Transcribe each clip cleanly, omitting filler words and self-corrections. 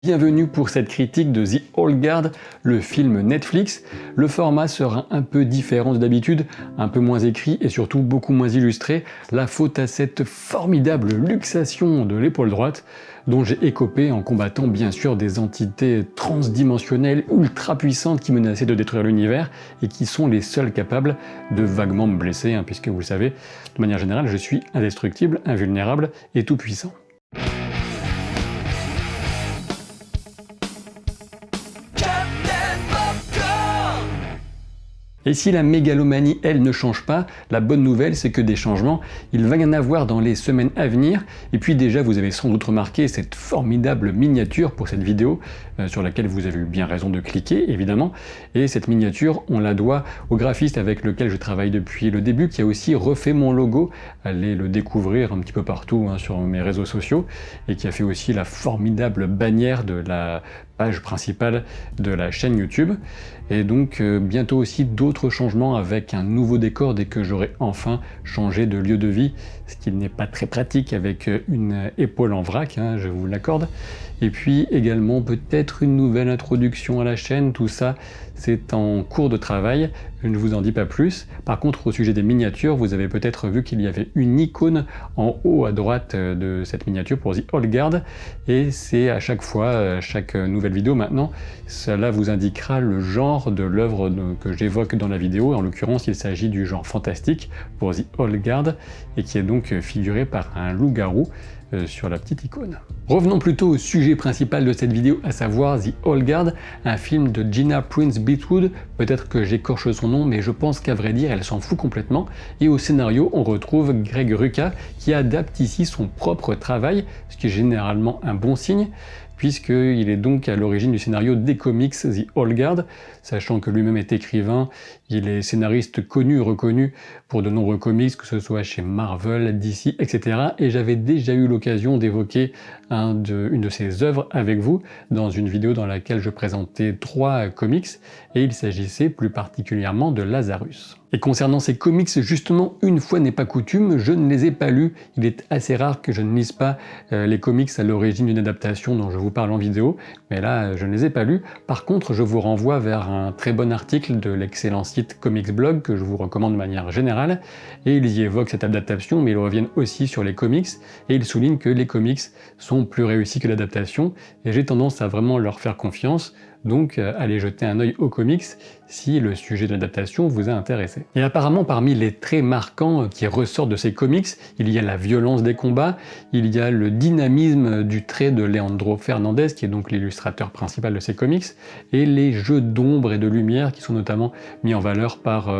Bienvenue pour cette critique de The Old Guard, le film Netflix. Le format sera un peu différent de d'habitude, un peu moins écrit et surtout beaucoup moins illustré, la faute à cette formidable luxation de l'épaule droite dont j'ai écopé en combattant bien sûr des entités transdimensionnelles ultra puissantes qui menaçaient de détruire l'univers et qui sont les seules capables de vaguement me blesser, puisque vous le savez, de manière générale, je suis indestructible, invulnérable et tout puissant. Et si la mégalomanie, elle, ne change pas, la bonne nouvelle, c'est que des changements, il va y en avoir dans les semaines à venir. Et puis déjà, vous avez sans doute remarqué cette formidable miniature pour cette vidéo, sur laquelle vous avez eu bien raison de cliquer, évidemment. Et cette miniature, on la doit au graphiste avec lequel je travaille depuis le début, qui a aussi refait mon logo. Allez le découvrir un petit peu partout sur mes réseaux sociaux, et qui a fait aussi la formidable bannière de la page principale de la chaîne YouTube. Et donc bientôt aussi d'autres changements avec un nouveau décor dès que j'aurai enfin changé de lieu de vie, ce qui n'est pas très pratique avec une épaule en vrac, je vous l'accorde. Et puis également peut-être une nouvelle introduction à la chaîne, tout ça c'est en cours de travail, je ne vous en dis pas plus. Par contre au sujet des miniatures, vous avez peut-être vu qu'il y avait une icône en haut à droite de cette miniature pour The Old Guard, et c'est à chaque fois, chaque nouvelle vidéo maintenant, cela vous indiquera le genre de l'œuvre que j'évoque dans la vidéo. En l'occurrence il s'agit du genre fantastique pour The Old Guard, et qui est donc figuré par un loup-garou sur la petite icône. Revenons plutôt au sujet principal de cette vidéo, à savoir The Old Guard, un film de Gina Prince Bythewood. Peut-être que j'écorche son nom, mais je pense qu'à vrai dire, elle s'en fout complètement. Et au scénario, on retrouve Greg Rucka, qui adapte ici son propre travail, ce qui est généralement un bon signe, puisqu'il est donc à l'origine du scénario des comics The Old Guard, sachant que lui-même est écrivain, il est scénariste connu et reconnu pour de nombreux comics, que ce soit chez Marvel, DC, etc. Et j'avais déjà eu l'occasion d'évoquer une de ses œuvres avec vous, dans une vidéo dans laquelle je présentais 3 comics, et il s'agissait plus particulièrement de Lazarus. Et concernant ces comics, justement, une fois n'est pas coutume, je ne les ai pas lus. Il est assez rare que je ne lise pas les comics à l'origine d'une adaptation dont je vous parle en vidéo, mais là, je ne les ai pas lus. Par contre, je vous renvoie vers un très bon article de l'excellent site Comics Blog, que je vous recommande de manière générale, et ils y évoquent cette adaptation, mais ils reviennent aussi sur les comics, et ils soulignent que les comics sont plus réussis que l'adaptation, et j'ai tendance à vraiment leur faire confiance. Donc allez jeter un œil aux comics si le sujet de l'adaptation vous a intéressé. Et apparemment parmi les traits marquants qui ressortent de ces comics, il y a la violence des combats, il y a le dynamisme du trait de Leandro Fernandez, qui est donc l'illustrateur principal de ces comics, et les jeux d'ombre et de lumière qui sont notamment mis en valeur par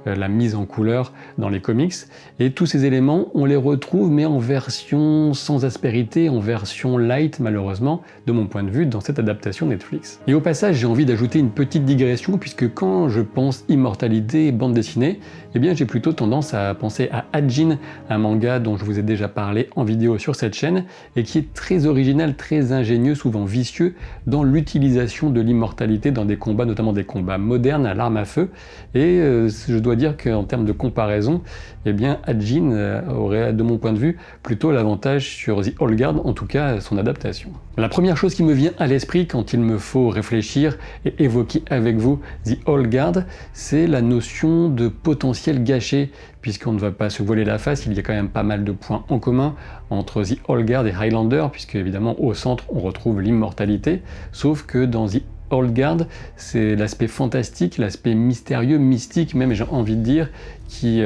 la mise en couleur dans les comics. Et tous ces éléments, on les retrouve mais en version sans aspérité, en version light malheureusement, de mon point de vue, dans cette adaptation Netflix. Et au passage, j'ai envie d'ajouter une petite digression, puisque quand je pense immortalité et bande dessinée, eh bien j'ai plutôt tendance à penser à Hajin, un manga dont je vous ai déjà parlé en vidéo sur cette chaîne, et qui est très original, très ingénieux, souvent vicieux, dans l'utilisation de l'immortalité dans des combats, notamment des combats modernes à l'arme à feu. Et je dois dire qu'en termes de comparaison, eh bien Hajin aurait, de mon point de vue, plutôt l'avantage sur The Old Guard, en tout cas son adaptation. La première chose qui me vient à l'esprit quand il me faut réfléchir et évoquer avec vous The Old Guard, c'est la notion de potentiel gâché, puisqu'on ne va pas se voiler la face, il y a quand même pas mal de points en commun entre The Old Guard et Highlander, puisque évidemment au centre on retrouve l'immortalité, sauf que dans The Old Guard, c'est l'aspect fantastique, l'aspect mystérieux, mystique même, j'ai envie de dire, qui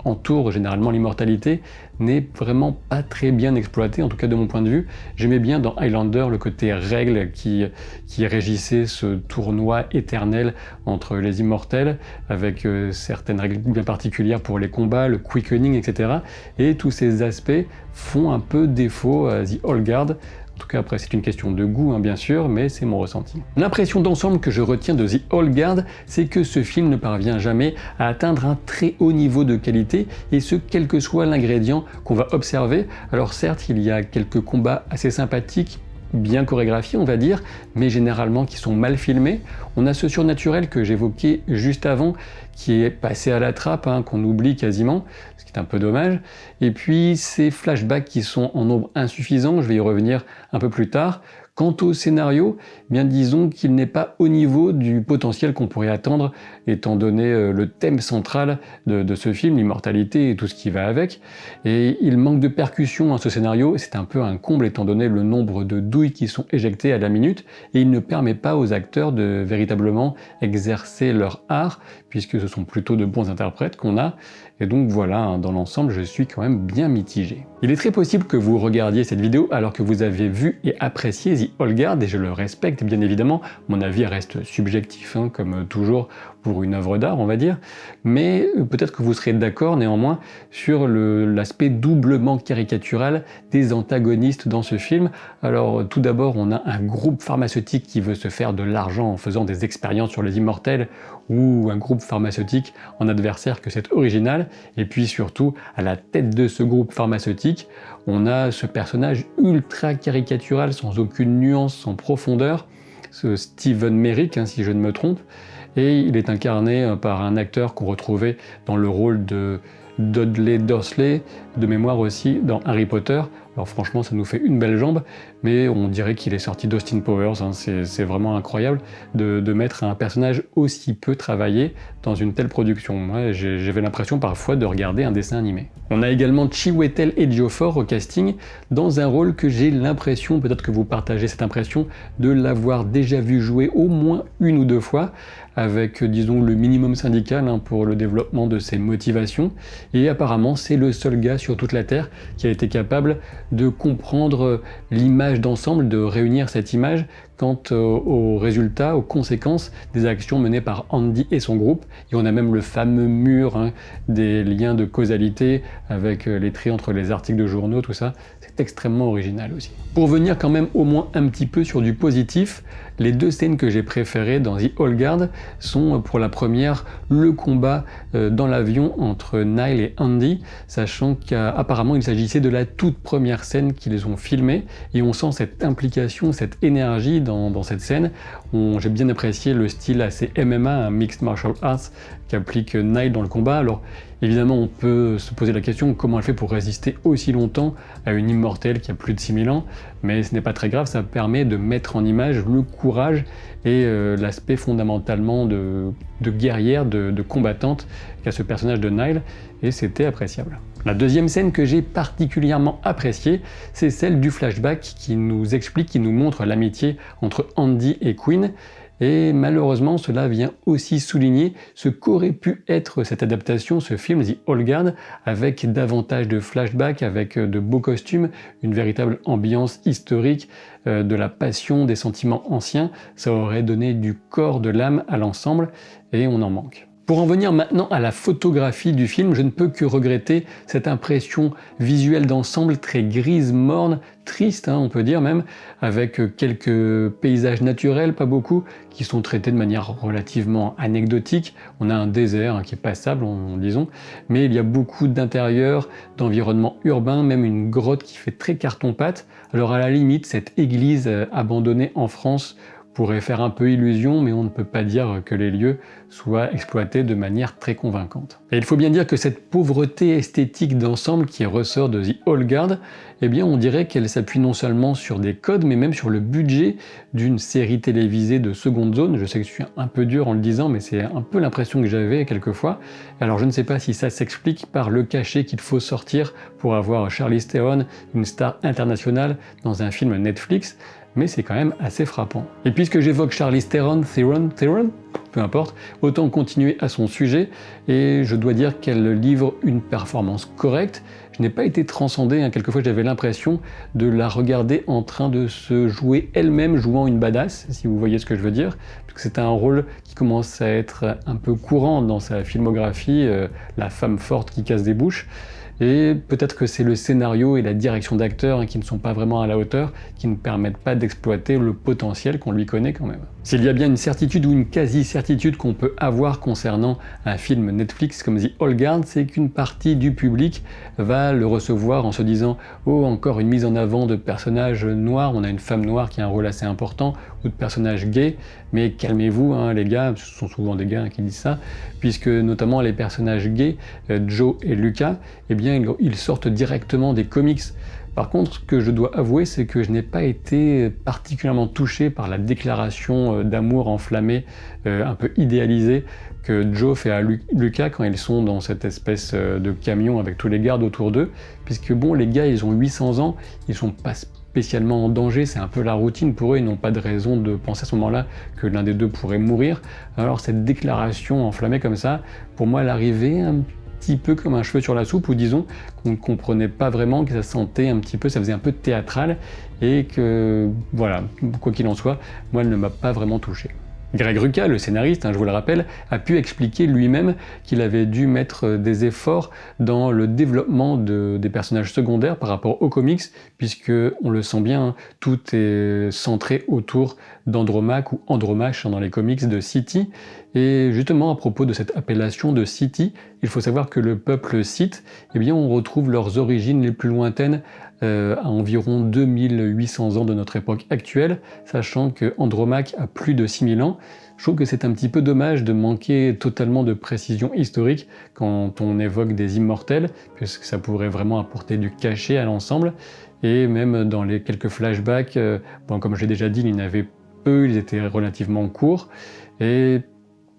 entoure généralement l'immortalité, n'est vraiment pas très bien exploité, en tout cas de mon point de vue. J'aimais bien dans Highlander le côté règle qui régissait ce tournoi éternel entre les immortels, avec certaines règles bien particulières pour les combats, le quickening, etc. Et tous ces aspects font un peu défaut à The Old Guard. En tout cas, après, c'est une question de goût, bien sûr, mais c'est mon ressenti. L'impression d'ensemble que je retiens de The Old Guard, c'est que ce film ne parvient jamais à atteindre un très haut niveau de qualité, et ce, quel que soit l'ingrédient qu'on va observer. Alors certes, il y a quelques combats assez sympathiques, bien chorégraphiés on va dire, mais généralement qui sont mal filmés. On a ce surnaturel que j'évoquais juste avant, qui est passé à la trappe, qu'on oublie quasiment, ce qui est un peu dommage. Et puis ces flashbacks qui sont en nombre insuffisant, je vais y revenir un peu plus tard. Quant au scénario, eh bien disons qu'il n'est pas au niveau du potentiel qu'on pourrait attendre, étant donné le thème central de ce film, l'immortalité et tout ce qui va avec. Et il manque de percussion à ce scénario, c'est un peu un comble étant donné le nombre de douilles qui sont éjectées à la minute, et il ne permet pas aux acteurs de véritablement exercer leur art, puisque ce sont plutôt de bons interprètes qu'on a. Et donc voilà, dans l'ensemble, je suis quand même bien mitigé. Il est très possible que vous regardiez cette vidéo alors que vous avez vu et apprécié The Old Guard, et je le respecte bien évidemment, mon avis reste subjectif, comme toujours pour une œuvre d'art on va dire, mais peut-être que vous serez d'accord néanmoins sur l'aspect doublement caricatural des antagonistes dans ce film. Alors tout d'abord on a un groupe pharmaceutique qui veut se faire de l'argent en faisant des expériences sur les immortels, ou un groupe pharmaceutique en adversaire que c'est original, et puis surtout à la tête de ce groupe pharmaceutique on a ce personnage ultra caricatural sans aucune nuance, sans profondeur, ce Stephen Merrick si je ne me trompe, et il est incarné par un acteur qu'on retrouvait dans le rôle de Dudley Dursley, de mémoire aussi dans Harry Potter. Alors franchement ça nous fait une belle jambe, mais on dirait qu'il est sorti d'Austin Powers, c'est vraiment incroyable de mettre un personnage aussi peu travaillé dans une telle production. Moi j'avais l'impression parfois de regarder un dessin animé. On a également Chiwetel Ejiofor au casting, dans un rôle que j'ai l'impression, peut-être que vous partagez cette impression, de l'avoir déjà vu jouer au moins une ou deux fois, avec disons le minimum syndical pour le développement de ses motivations, et apparemment c'est le seul gars sur toute la Terre qui a été capable de comprendre l'image d'ensemble, de réunir cette image quant aux résultats, aux conséquences des actions menées par Andy et son groupe. Et on a même le fameux mur des liens de causalité avec les traits entre les articles de journaux, tout ça. C'est extrêmement original aussi. Pour venir quand même au moins un petit peu sur du positif, les deux scènes que j'ai préférées dans The Old Guard sont pour la première le combat dans l'avion entre Nile et Andy, sachant qu'apparemment il s'agissait de la toute première scène qu'ils ont filmée, et on sent cette implication, cette énergie dans cette scène. J'ai bien apprécié le style assez MMA, un Mixed Martial Arts, qu'applique Nile dans le combat. Alors évidemment on peut se poser la question comment elle fait pour résister aussi longtemps à une immortelle qui a plus de 6000 ans, mais ce n'est pas très grave, ça permet de mettre en image le courage et l'aspect fondamentalement de guerrière, de combattante qu'a ce personnage de Nile, et c'était appréciable. La deuxième scène que j'ai particulièrement appréciée, c'est celle du flashback qui nous explique, qui nous montre l'amitié entre Andy et Quinn. Et malheureusement, cela vient aussi souligner ce qu'aurait pu être cette adaptation, ce film The Old Guard, avec davantage de flashbacks, avec de beaux costumes, une véritable ambiance historique, de la passion, des sentiments anciens. Ça aurait donné du corps, de l'âme à l'ensemble, et on en manque. Pour en venir maintenant à la photographie du film, je ne peux que regretter cette impression visuelle d'ensemble très grise, morne, triste, on peut dire même, avec quelques paysages naturels, pas beaucoup, qui sont traités de manière relativement anecdotique. On a un désert qui est passable, disons, mais il y a beaucoup d'intérieurs, d'environnements urbains, même une grotte qui fait très carton-pâte. Alors à la limite, cette église abandonnée en France pourrait faire un peu illusion, mais on ne peut pas dire que les lieux soient exploités de manière très convaincante. Et il faut bien dire que cette pauvreté esthétique d'ensemble qui ressort de The Old Guard, eh bien on dirait qu'elle s'appuie non seulement sur des codes, mais même sur le budget d'une série télévisée de seconde zone. Je sais que je suis un peu dur en le disant, mais c'est un peu l'impression que j'avais quelquefois. Alors je ne sais pas si ça s'explique par le cachet qu'il faut sortir pour avoir Charlize Theron, une star internationale, dans un film Netflix, mais c'est quand même assez frappant. Et puisque j'évoque Charlize Theron, peu importe, autant continuer à son sujet, et je dois dire qu'elle livre une performance correcte. Je n'ai pas été transcendé, quelquefois j'avais l'impression de la regarder en train de se jouer elle-même, jouant une badass, si vous voyez ce que je veux dire, parce que c'est un rôle qui commence à être un peu courant dans sa filmographie, la femme forte qui casse des bouches. Et peut-être que c'est le scénario et la direction d'acteur qui ne sont pas vraiment à la hauteur, qui ne permettent pas d'exploiter le potentiel qu'on lui connaît quand même. S'il y a bien une certitude ou une quasi-certitude qu'on peut avoir concernant un film Netflix comme The Old Guard, c'est qu'une partie du public va le recevoir en se disant « Oh, encore une mise en avant de personnages noirs, on a une femme noire qui a un rôle assez important, ou de personnages gays, mais calmez-vous les gars, ce sont souvent des gars qui disent ça, puisque notamment les personnages gays, Joe et Lucas, eh bien ils sortent directement des comics. Par contre, ce que je dois avouer, c'est que je n'ai pas été particulièrement touché par la déclaration d'amour enflammée, un peu idéalisée, que Joe fait à Lucas quand ils sont dans cette espèce de camion avec tous les gardes autour d'eux, puisque bon, les gars, ils ont 800 ans, ils sont pas spécialement en danger, c'est un peu la routine pour eux, ils n'ont pas de raison de penser à ce moment-là que l'un des deux pourrait mourir. Alors cette déclaration enflammée comme ça, pour moi, elle arrivait un petit peu comme un cheveu sur la soupe, ou disons qu'on ne comprenait pas vraiment, que ça sentait un petit peu, ça faisait un peu théâtral, et que voilà, quoi qu'il en soit, moi, elle ne m'a pas vraiment touché. Greg Rucka, le scénariste, je vous le rappelle, a pu expliquer lui-même qu'il avait dû mettre des efforts dans le développement des personnages secondaires par rapport aux comics, puisque, on le sent bien, tout est centré autour d'Andromaque ou Andromache dans les comics de City. Et justement, à propos de cette appellation de City, il faut savoir que le peuple Sith, eh bien, on retrouve leurs origines les plus lointaines à environ 2800 ans de notre époque actuelle, sachant que Andromaque a plus de 6000 ans. Je trouve que c'est un petit peu dommage de manquer totalement de précision historique quand on évoque des immortels, puisque ça pourrait vraiment apporter du cachet à l'ensemble. Et même dans les quelques flashbacks, bon, comme je l'ai déjà dit, il y en avait peu, ils étaient relativement courts. Et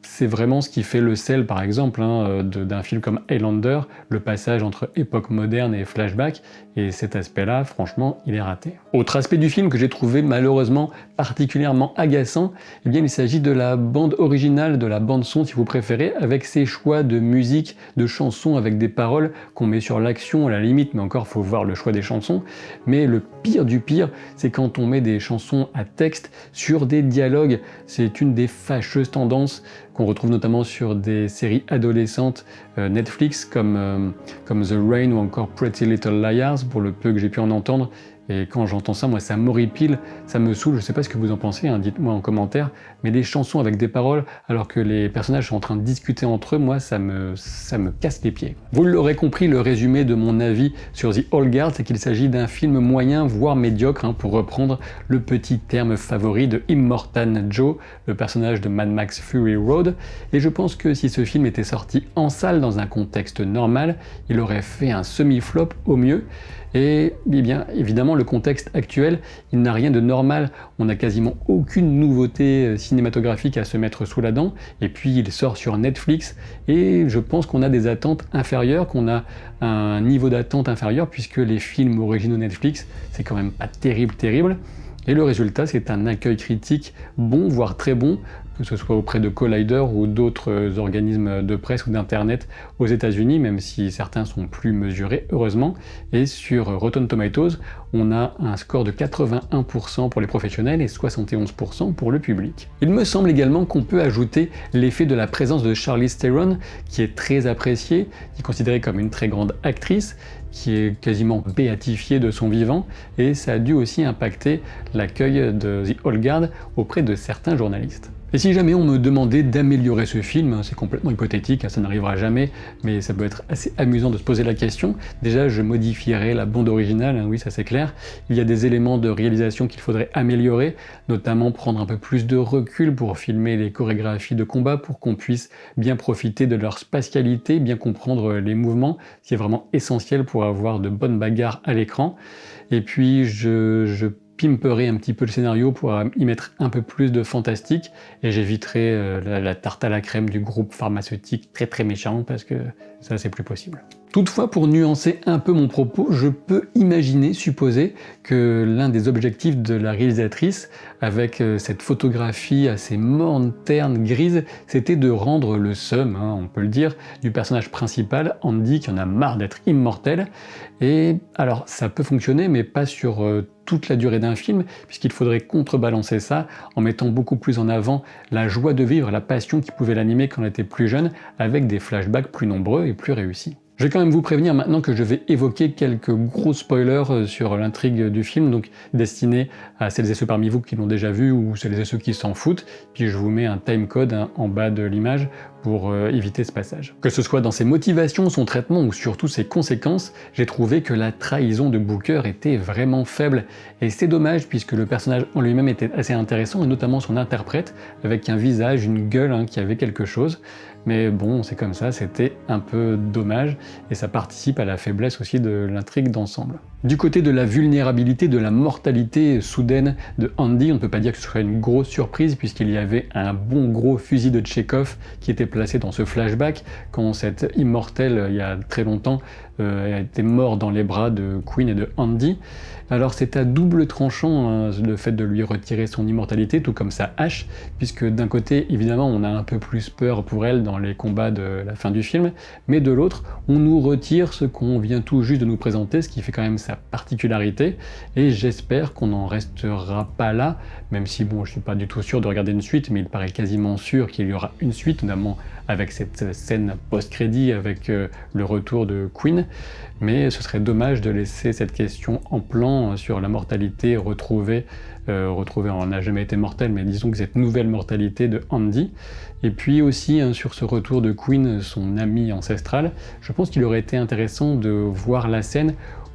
c'est vraiment ce qui fait le sel, par exemple, d'un film comme Highlander, le passage entre époque moderne et flashback, et cet aspect-là, franchement, il est raté. Autre aspect du film que j'ai trouvé malheureusement particulièrement agaçant, eh bien, il s'agit de la bande originale, de la bande-son si vous préférez, avec ses choix de musique, de chansons avec des paroles qu'on met sur l'action à la limite, mais encore, faut voir le choix des chansons. Mais le pire du pire, c'est quand on met des chansons à texte sur des dialogues. C'est une des fâcheuses tendances qu'on retrouve notamment sur des séries adolescentes Netflix comme The Rain ou encore Pretty Little Liars, pour le peu que j'ai pu en entendre. Et quand j'entends ça, moi, ça m'horripile, ça me saoule. Je sais pas ce que vous en pensez, dites-moi en commentaire. Mais des chansons avec des paroles, alors que les personnages sont en train de discuter entre eux, moi, ça me casse les pieds. Vous l'aurez compris, le résumé de mon avis sur The Old Guard, c'est qu'il s'agit d'un film moyen, voire médiocre, pour reprendre le petit terme favori de Immortan Joe, le personnage de Mad Max Fury Road. Et je pense que si ce film était sorti en salle dans un contexte normal, il aurait fait un semi-flop au mieux. Et bien évidemment, le contexte actuel, il n'a rien de normal. On n'a quasiment aucune nouveauté cinématographique à se mettre sous la dent. Et puis il sort sur Netflix. Et je pense qu'on a des attentes inférieures, qu'on a un niveau d'attente inférieur, puisque les films originaux Netflix, c'est quand même pas terrible. Et le résultat, c'est un accueil critique bon, voire très bon, que ce soit auprès de Collider ou d'autres organismes de presse ou d'internet aux États-Unis, même si certains sont plus mesurés, heureusement. Et sur Rotten Tomatoes, on a un score de 81% pour les professionnels et 71% pour le public. Il me semble également qu'on peut ajouter l'effet de la présence de Charlize Theron, qui est très appréciée, qui est considérée comme une très grande actrice, qui est quasiment béatifiée de son vivant, et ça a dû aussi impacter l'accueil de The Old Guard auprès de certains journalistes. Et si jamais on me demandait d'améliorer ce film, c'est complètement hypothétique, ça n'arrivera jamais, mais ça peut être assez amusant de se poser la question. Déjà, je modifierais la bande originale, oui, ça c'est clair. Il y a des éléments de réalisation qu'il faudrait améliorer, notamment prendre un peu plus de recul pour filmer les chorégraphies de combat, pour qu'on puisse bien profiter de leur spatialité, bien comprendre les mouvements, c'est vraiment essentiel pour avoir de bonnes bagarres à l'écran. Et puis, je pimperai un petit peu le scénario pour y mettre un peu plus de fantastique, et j'éviterai la tarte à la crème du groupe pharmaceutique très méchant, parce que ça c'est plus possible. Toutefois, pour nuancer un peu mon propos, je peux supposer que l'un des objectifs de la réalisatrice, avec cette photographie assez morne, terne, grise, c'était de rendre le seum, on peut le dire, du personnage principal, Andy, qui en a marre d'être immortel. Et alors, ça peut fonctionner, mais pas sur toute la durée d'un film, puisqu'il faudrait contrebalancer ça en mettant beaucoup plus en avant la joie de vivre, la passion qui pouvait l'animer quand on était plus jeune, avec des flashbacks plus nombreux et plus réussis. Je vais quand même vous prévenir maintenant que je vais évoquer quelques gros spoilers sur l'intrigue du film, donc destinés à celles et ceux parmi vous qui l'ont déjà vu ou celles et ceux qui s'en foutent, puis je vous mets un timecode en bas de l'image pour éviter ce passage. Que ce soit dans ses motivations, son traitement ou surtout ses conséquences, j'ai trouvé que la trahison de Booker était vraiment faible, et c'est dommage puisque le personnage en lui-même était assez intéressant, et notamment son interprète, avec un visage, une gueule qui avait quelque chose. mais bon, c'est comme ça, c'était un peu dommage, et ça participe à la faiblesse aussi de l'intrigue d'ensemble. Du côté de la vulnérabilité, de la mortalité soudaine de Andy, on ne peut pas dire que ce serait une grosse surprise, puisqu'il y avait un bon gros fusil de Tchekhov qui était placé dans ce flashback, quand cet immortel, il y a très longtemps, a été mort dans les bras de Quinn et de Andy. Alors c'est à double tranchant hein, le fait de lui retirer son immortalité, tout comme sa hache, puisque d'un côté, évidemment, on a un peu plus peur pour elle dans les combats de la fin du film, mais de l'autre, on nous retire ce qu'on vient tout juste de nous présenter, ce qui fait quand même sa particularité, et j'espère qu'on n'en restera pas là, même si bon, je suis pas du tout sûr de regarder une suite, mais il paraît quasiment sûr qu'il y aura une suite, notamment avec cette scène post-crédit, avec le retour de Quinn, mais ce serait dommage de laisser cette question en plan sur la mortalité retrouvée, on n'a jamais été mortel, mais disons que cette nouvelle mortalité de Andy, et puis aussi hein, sur ce retour de Quinn, son ami ancestral, je pense qu'il aurait été intéressant de voir la scène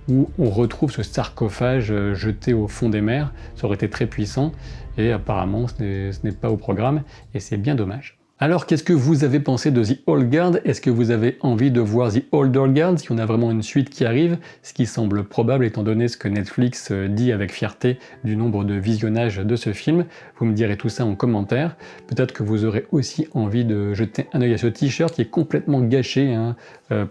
où on retrouve ce sarcophage jeté au fond des mers, ça aurait été très puissant, et apparemment ce n'est pas au programme, et c'est bien dommage. Alors qu'est-ce que vous avez pensé de The Old Guard? Est-ce que vous avez envie de voir The Older Guard, si on a vraiment une suite qui arrive, ce qui semble probable étant donné ce que Netflix dit avec fierté du nombre de visionnages de ce film? Vous me direz tout ça en commentaire. Peut-être que vous aurez aussi envie de jeter un œil à ce t-shirt qui est complètement gâché hein,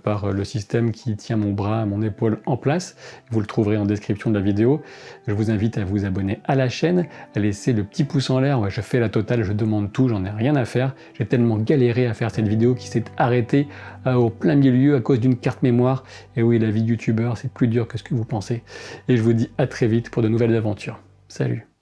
par le système qui tient mon bras, mon épaule en place. Vous le trouverez en description de la vidéo. Je vous invite à vous abonner à la chaîne, à laisser le petit pouce en l'air. Ouais, je fais la totale, je demande tout, j'en ai rien à faire. J'ai tellement galéré à faire cette vidéo qui s'est arrêtée au plein milieu à cause d'une carte mémoire. Et oui, la vie de youtubeur, c'est plus dur que ce que vous pensez. Et je vous dis à très vite pour de nouvelles aventures. Salut!